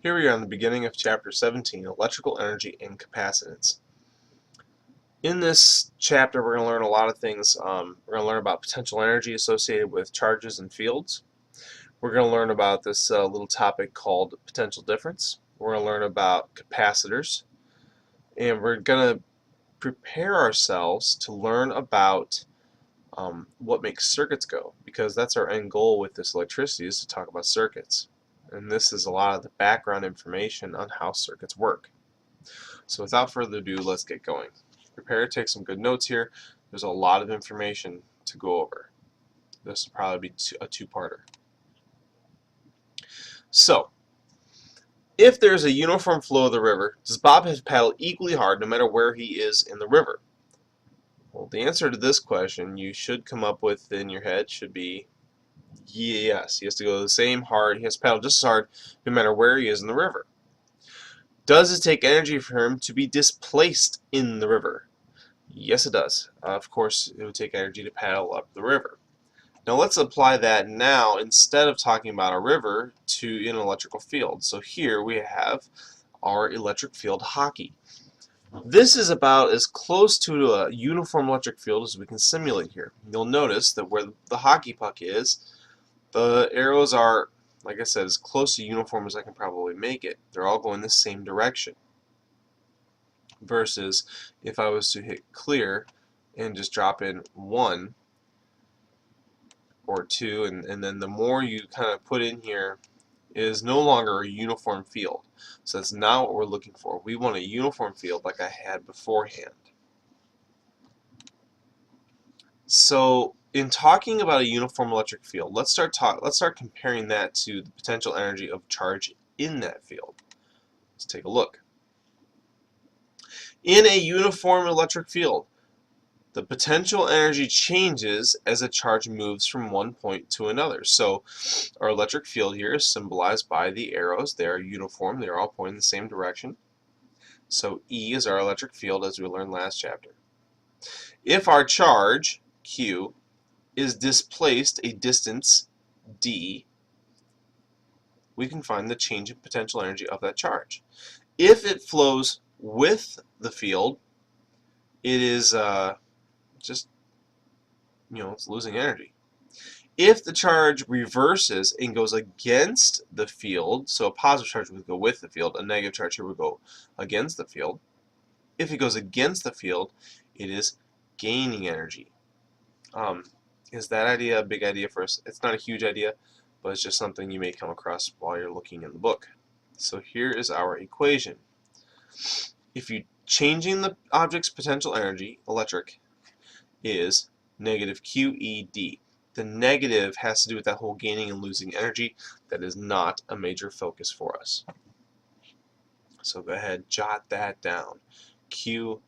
Here we are in the beginning of Chapter 17, Electrical Energy and Capacitance. In this chapter, we're going to learn a lot of things. We're going to learn about potential energy associated with charges and fields. We're going to learn about this little topic called potential difference. We're going to learn about capacitors. And we're going to prepare ourselves to learn about what makes circuits go, because that's our end goal with this electricity, is to talk about circuits. And this is a lot of the background information on how circuits work. So without further ado, let's get going. Prepare to take some good notes here. There's a lot of information to go over. This will probably be a two-parter. So, if there's a uniform flow of the river, does Bob have to paddle equally hard no matter where he is in the river? Well, the answer to this question you should come up with in your head should be yes. He has to go the same hard. He has to paddle just as hard no matter where he is in the river. Does it take energy for him to be displaced in the river? Yes, it does. Of course, it would take energy to paddle up the river. Now let's apply that now, instead of talking about a river, to an electrical field. So here we have our electric field hockey. This is about as close to a uniform electric field as we can simulate here. You'll notice that where the hockey puck is, the arrows are, like I said, as close to uniform as I can probably make it. They're all going the same direction. Versus if I was to hit clear and just drop in 1 or 2, and then the more you kind of put in here is no longer a uniform field. So that's not what we're looking for. We want a uniform field like I had beforehand. So in talking about a uniform electric field, let's start comparing that to the potential energy of charge in that field. Let's take a look. In a uniform electric field, the potential energy changes as a charge moves from one point to another. So our electric field here is symbolized by the arrows. They are uniform. They're all pointing in the same direction. So E is our electric field, as we learned last chapter. If our charge, Q, is displaced a distance, D, we can find the change in potential energy of that charge. If it flows with the field, it is just, it's losing energy. If the charge reverses and goes against the field, so a positive charge would go with the field, a negative charge here would go against the field. If it goes against the field, it is gaining energy. Is that idea a big idea for us? It's not a huge idea, but it's just something you may come across while you're looking in the book. So here is our equation. If you changing the object's potential energy, electric, is negative QED. The negative has to do with that whole gaining and losing energy. That is not a major focus for us. So go ahead, jot that down. QED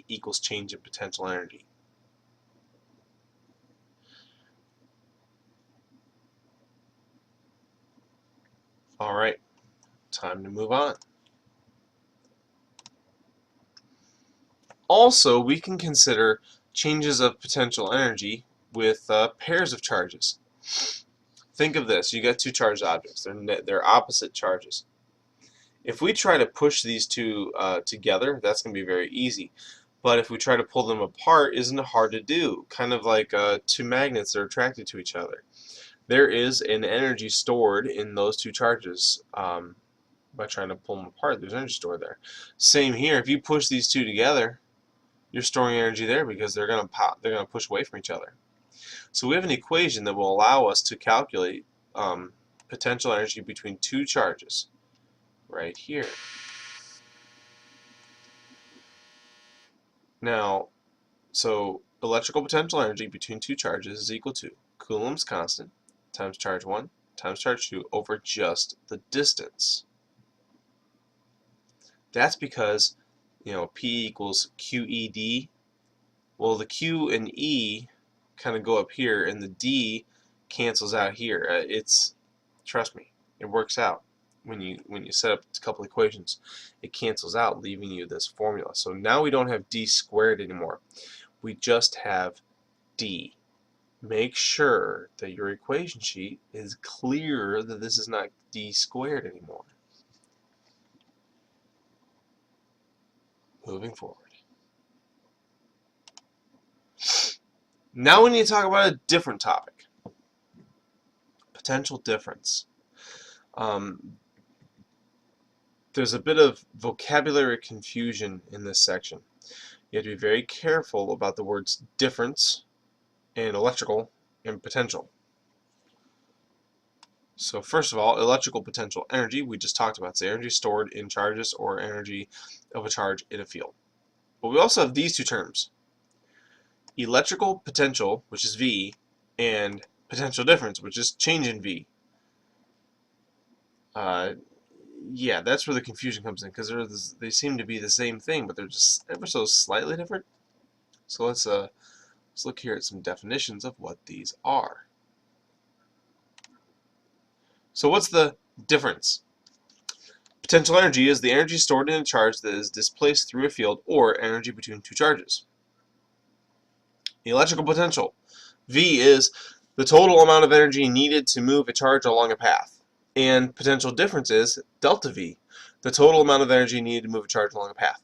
equals change in potential energy. Alright, time to move on. Also, we can consider changes of potential energy with pairs of charges. Think of this. You got two charged objects. They're opposite charges. If we try to push these two together, that's going to be very easy. But if we try to pull them apart, isn't it hard to do? Kind of like two magnets that are attracted to each other. There is an energy stored in those two charges by trying to pull them apart. There's energy stored there. Same here. If you push these two together, you're storing energy there because they're going to push away from each other. So we have an equation that will allow us to calculate potential energy between two charges right here. Now, so electrical potential energy between two charges is equal to Coulomb's constant times charge 1 times charge 2 over just the distance. That's because, P equals QED. Well, the Q and E kind of go up here, and the D cancels out here. Trust me, it works out. When you set up a couple equations, it cancels out, leaving you this formula. So now we don't have D squared anymore. We just have D. make sure that your equation sheet is clear that this is not d squared anymore. Moving forward. Now we need to talk about a different topic. Potential difference. There's a bit of vocabulary confusion in this section. You have to be very careful about the words difference and electrical and potential. So first of all, electrical potential energy, we just talked about. It's the energy stored in charges or energy of a charge in a field. But we also have these two terms. Electrical potential, which is V, and potential difference, which is change in V. Yeah, that's where the confusion comes in, because they seem to be the same thing, but they're just ever so slightly different. So let's look here at some definitions of what these are. So what's the difference? Potential energy is the energy stored in a charge that is displaced through a field or energy between two charges. Electrical potential, V, is the total amount of energy needed to move a charge along a path. And potential difference is delta V, the total amount of energy needed to move a charge along a path.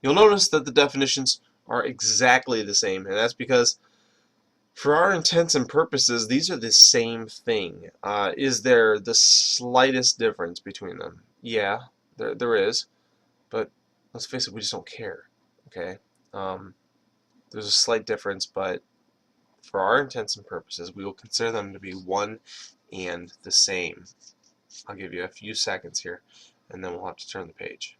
You'll notice that the definitions are exactly the same, and that's because for our intents and purposes, these are the same thing. Is there the slightest difference between them? Yeah, there is, but let's face it, we just don't care. Okay, there's a slight difference, but for our intents and purposes, we will consider them to be one and the same. I'll give you a few seconds here, and then we'll have to turn the page.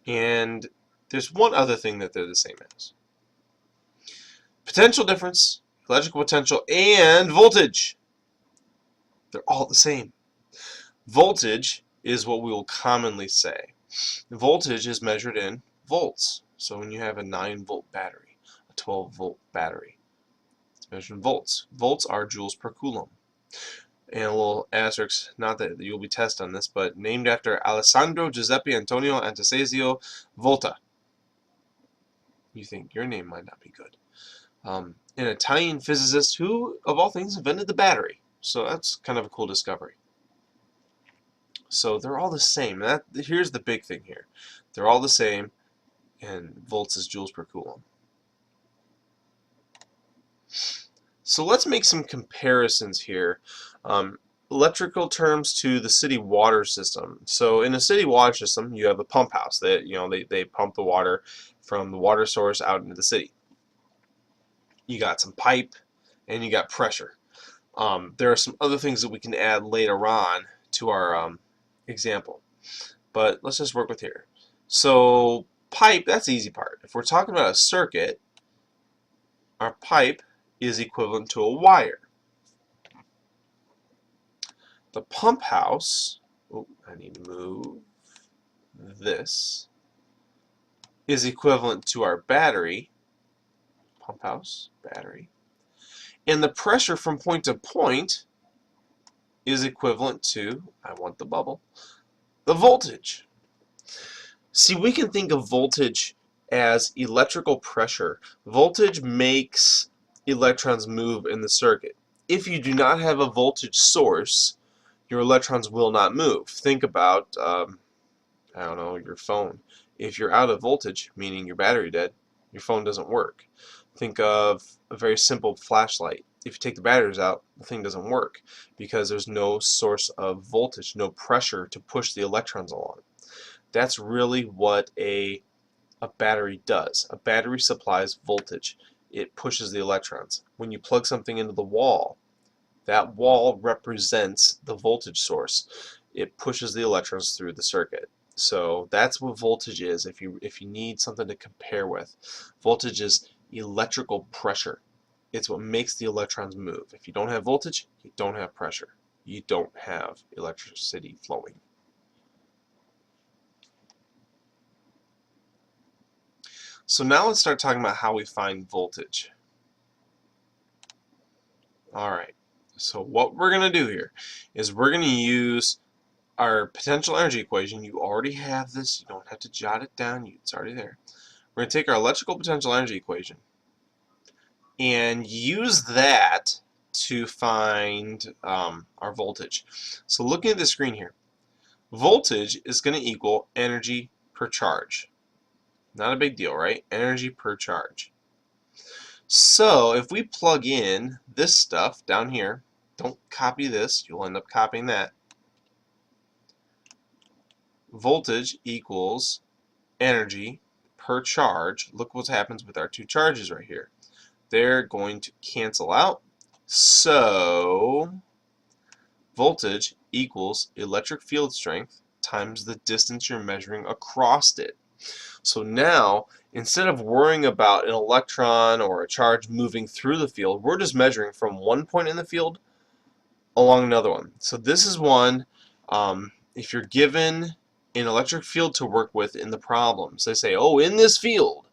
And there's one other thing that they're the same as. Potential difference, electrical potential, and voltage. They're all the same. Voltage is what we will commonly say. Voltage is measured in volts. So when you have a 9-volt battery, a 12-volt battery, it's measured in volts. Volts are joules per coulomb. And a little asterisk, not that you'll be tested on this, but named after Alessandro Giuseppe Antonio Anastasio Volta. You think your name might not be good. An Italian physicist who, of all things, invented the battery. So that's kind of a cool discovery. So they're all the same. Here's the big thing here. They're all the same, and volts is joules per coulomb. So let's make some comparisons here. Electrical terms to the city water system. So in a city water system, you have a pump house that they pump the water from the water source out into the city. You got some pipe, and you got pressure. There are some other things that we can add later on to our example, but let's just work with here. So pipe, that's the easy part. If we're talking about a circuit, our pipe is equivalent to a wire. The pump house, I need to move this, is equivalent to our battery, pump house, battery, and the pressure from point to point is equivalent to, I want the bubble, the voltage. See, we can think of voltage as electrical pressure. Voltage makes electrons move in the circuit. If you do not have a voltage source, your electrons will not move. Think about, I don't know, your phone. If you're out of voltage, meaning your battery dead, your phone doesn't work. Think of a very simple flashlight. If you take the batteries out, the thing doesn't work because there's no source of voltage, no pressure to push the electrons along. That's really what a battery does. A battery supplies voltage. It pushes the electrons. When you plug something into the wall, that wall represents the voltage source. It pushes the electrons through the circuit. So that's what voltage is if you need something to compare with. Voltage is electrical pressure. It's what makes the electrons move. If you don't have voltage, you don't have pressure. You don't have electricity flowing. So now let's start talking about how we find voltage. Alright, so what we're going to do here is we're going to use our potential energy equation, you already have this, you don't have to jot it down, it's already there. We're going to take our electrical potential energy equation and use that to find our voltage. So looking at the screen here, voltage is going to equal energy per charge. Not a big deal, right? Energy per charge. So if we plug in this stuff down here, don't copy this, you'll end up copying that. Voltage equals energy per charge. Look what happens with our two charges right here. They're going to cancel out. So voltage equals electric field strength times the distance you're measuring across it. So now, instead of worrying about an electron or a charge moving through the field, we're just measuring from one point in the field along another one. So this is one, if you're given an electric field to work with in the problems, they say, oh, in this field,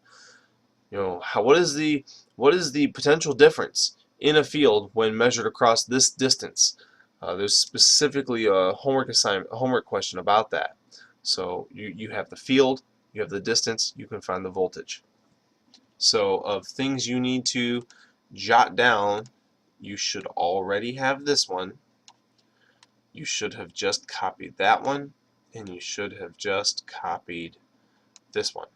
what is the potential difference in a field when measured across this distance? There's specifically a homework question about that. So you have the field, you have the distance, you can find the voltage. So of things you need to jot down, you should already have this one. You should have just copied that one, and you should have just copied this one.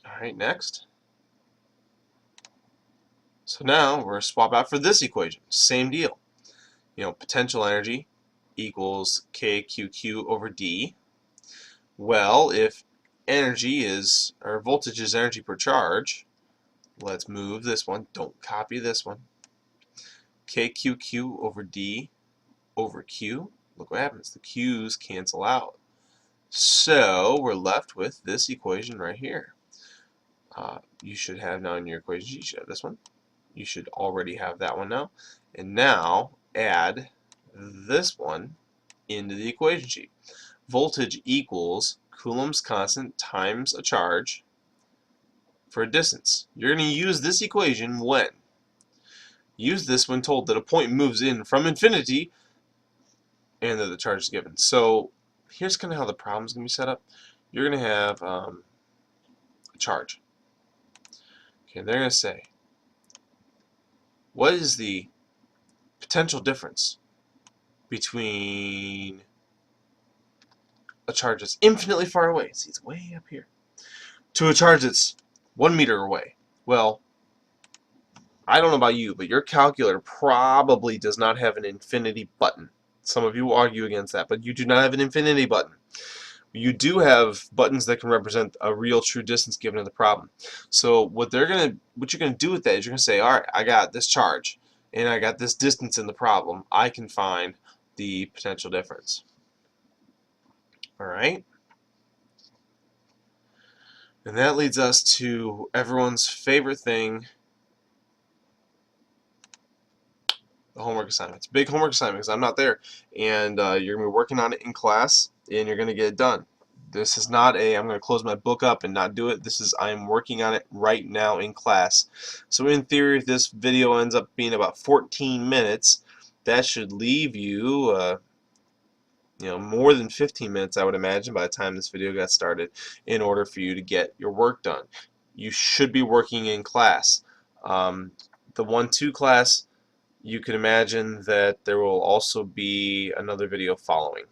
Alright, next. So now we're swap out for this equation. Same deal. Potential energy equals KQQ over D. Well, if voltage is energy per charge, let's move this one. Don't copy this one. KQQ over D over Q. Look what happens. The Q's cancel out. So we're left with this equation right here. You should have now in your equation, you should have this one. You should already have that one now. And now add this one into the equation sheet. Voltage equals Coulomb's constant times a charge for a distance. You're going to use this equation when? Use this when told that a point moves in from infinity and that the charge is given. So here's kind of how the problem is going to be set up. You're going to have a charge. Okay, they're going to say, what is the potential difference between a charge that's infinitely far away, see it's way up here, to a charge that's 1 meter away? Well, I don't know about you, but your calculator probably does not have an infinity button. Some of you will argue against that, but you do not have an infinity button. You do have buttons that can represent a real true distance given in the problem. So what you're going to do with that is you're going to say, all right, I got this charge and I got this distance in the problem. I can find the potential difference. All right? And that leads us to everyone's favorite thing, the homework assignments. Big homework assignments. I'm not there. And you're going to be working on it in class, and you're going to get it done. This is not I'm going to close my book up and not do it. This is, I'm working on it right now in class. So in theory, if this video ends up being about 14 minutes, that should leave you, more than 15 minutes, I would imagine, by the time this video got started, in order for you to get your work done. You should be working in class. The 1-2 class, you can imagine that there will also be another video following.